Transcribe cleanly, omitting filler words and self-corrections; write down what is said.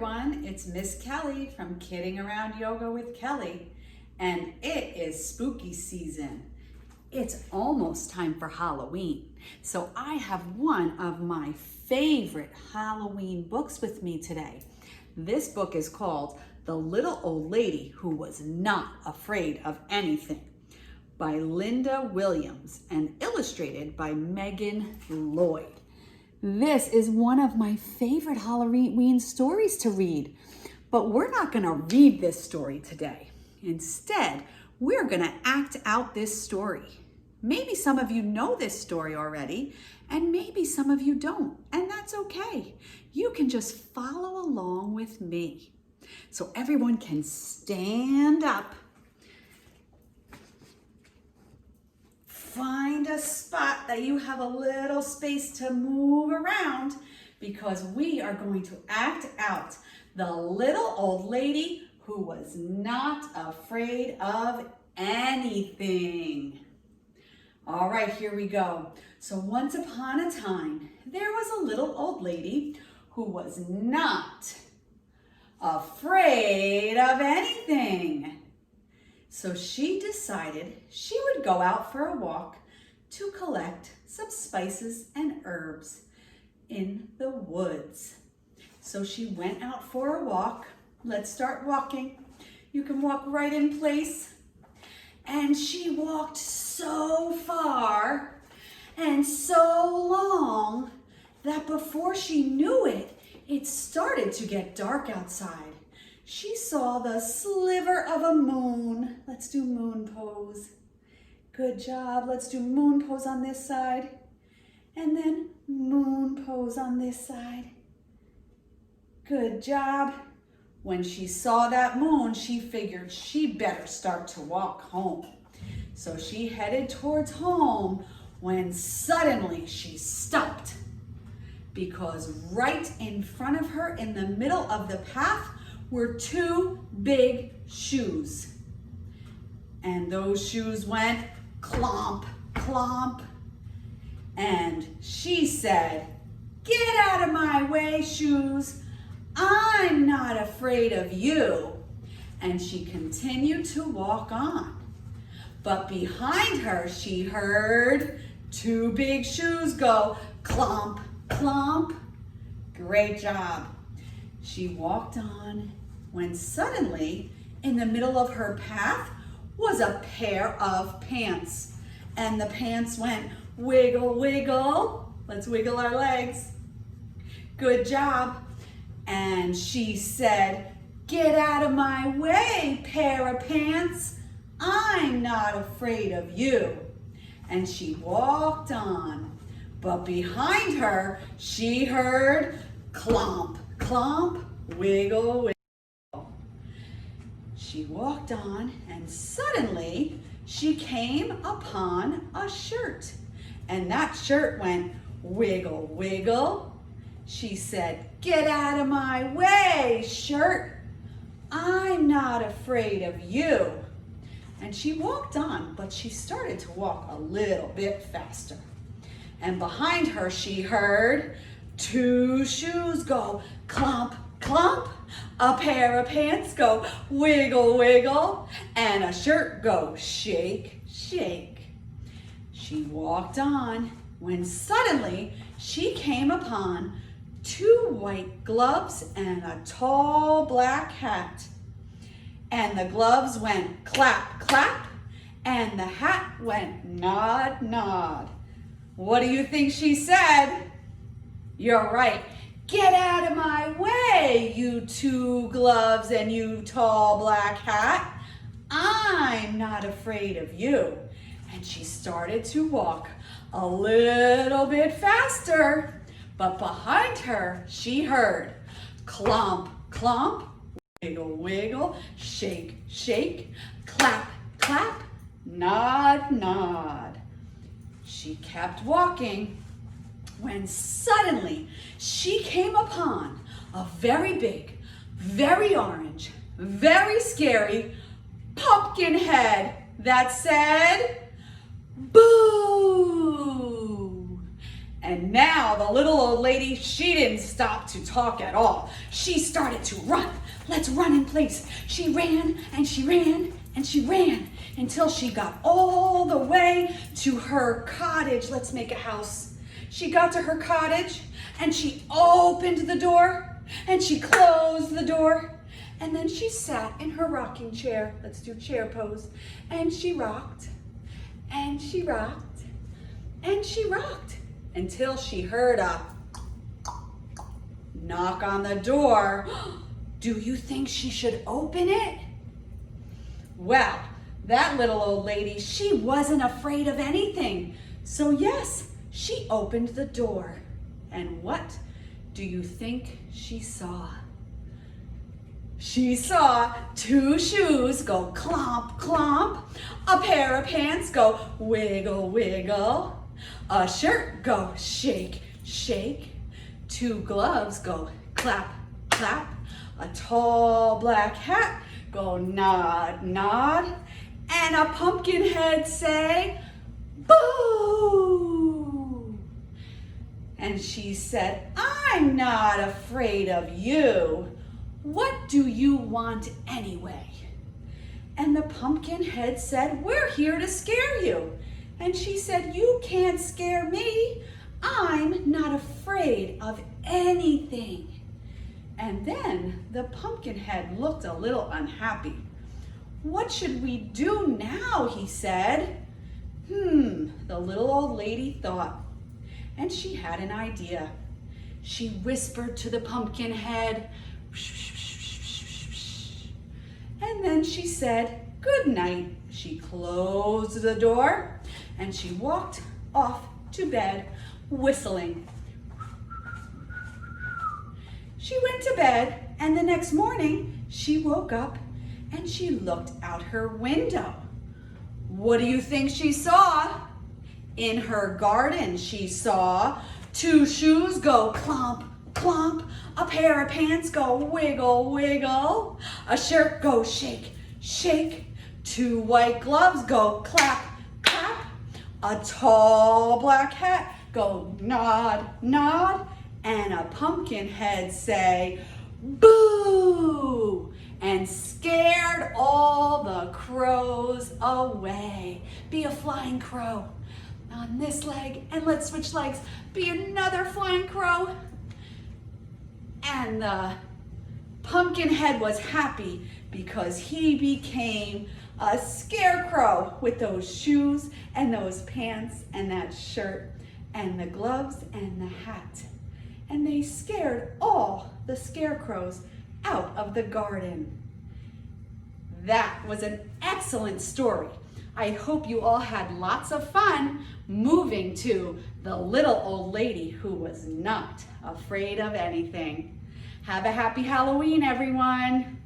everyone, it's Miss Kelly from Kidding Around Yoga with Kelly, and it is spooky season. It's almost time for Halloween, so I have one of my favorite Halloween books with me today. This book is called The Little Old Lady Who Was Not Afraid of Anything by Linda Williams and illustrated by Megan Lloyd. This is one of my favorite Halloween stories to read, but we're not going to read this story today. Instead, we're going to act out this story. Maybe some of you know this story already, and maybe some of you don't, and that's okay. You can just follow along with me. So everyone can stand up. Find a spot that you have a little space to move around because we are going to act out the little old lady who was not afraid of anything. All right, here we go. So once upon a time, there was a little old lady who was not afraid of anything. So she decided she would go out for a walk to collect some spices and herbs in the woods. So she went out for a walk. Let's start walking. You can walk right in place. And she walked so far and so long that before she knew it, it started to get dark outside. She saw the sliver of a moon. Let's do moon pose. Good job. Let's do moon pose on this side. And then moon pose on this side. Good job. When she saw that moon, she figured she better start to walk home. So she headed towards home when suddenly she stopped because right in front of her in the middle of the path were two big shoes. And those shoes went clomp, clomp. And she said, "Get out of my way, shoes. I'm not afraid of you." And she continued to walk on. But behind her, she heard two big shoes go clomp, clomp. Great job. She walked on when suddenly, in the middle of her path, was a pair of pants. And the pants went wiggle, wiggle. Let's wiggle our legs. Good job. And she said, "Get out of my way, pair of pants. I'm not afraid of you." And she walked on. But behind her, she heard clomp, clomp, wiggle, wiggle. She walked on and suddenly she came upon a shirt. And that shirt went wiggle, wiggle. She said, "Get out of my way, shirt. I'm not afraid of you." And she walked on, but she started to walk a little bit faster. And behind her, she heard two shoes go clomp, clomp, a pair of pants go wiggle, wiggle, and a shirt go shake, shake. She walked on when suddenly she came upon two white gloves and a tall black hat. And the gloves went clap, clap, and the hat went nod, nod. What do you think she said? You're right. "Get out of my way, you two gloves and you tall black hat. I'm not afraid of you." And she started to walk a little bit faster. But behind her, she heard clomp, clomp, wiggle, wiggle, shake, shake, clap, clap, nod, nod. She kept walking when suddenly she came upon a very big, very orange, very scary pumpkin head that said, "Boo!" And now Well, the little old lady, she didn't stop to talk at all. She started to run. Let's run in place. She ran and she ran and she ran until she got all the way to her cottage. Let's make a house. She got to her cottage and she opened the door and she closed the door. And then she sat in her rocking chair. Let's do chair pose. And she rocked and she rocked and she rocked until she heard a knock on the door. Do you think she should open it? Well, that little old lady, she wasn't afraid of anything. So yes, she opened the door. And what do you think she saw? She saw 2 shoes go clomp, clomp, a pair of pants go wiggle, wiggle, a shirt go shake, shake, 2 gloves go clap, clap, a tall black hat go nod, nod, and a pumpkin head say, boo! And she said, I'm not afraid of you. What do you want anyway? And the pumpkin head said, we're here to scare you. And she said, you can't scare me. I'm not afraid of anything. And then the pumpkin head looked a little unhappy. What should we do now? He said. The little old lady thought, and she had an idea. She whispered to the pumpkin head, and then she said, good night. She closed the door and she walked off to bed whistling. She went to bed and the next morning she woke up and she looked out her window. What do you think she saw? In her garden she saw 2 shoes go clomp, clomp, a pair of pants go wiggle, wiggle, a shirt go shake, shake, 2 white gloves go clap, clap, a tall black hat go nod, nod, and a pumpkin head say, boo, and scared all the crows away. Be a flying crow on this leg, and let's switch legs. Be another flying crow. And the pumpkin head was happy because he became a scarecrow with those shoes and those pants and that shirt and the gloves and the hat. And they scared all the scarecrows out of the garden. That was an excellent story. I hope you all had lots of fun moving to the little old lady who was not afraid of anything. Have a happy Halloween, everyone.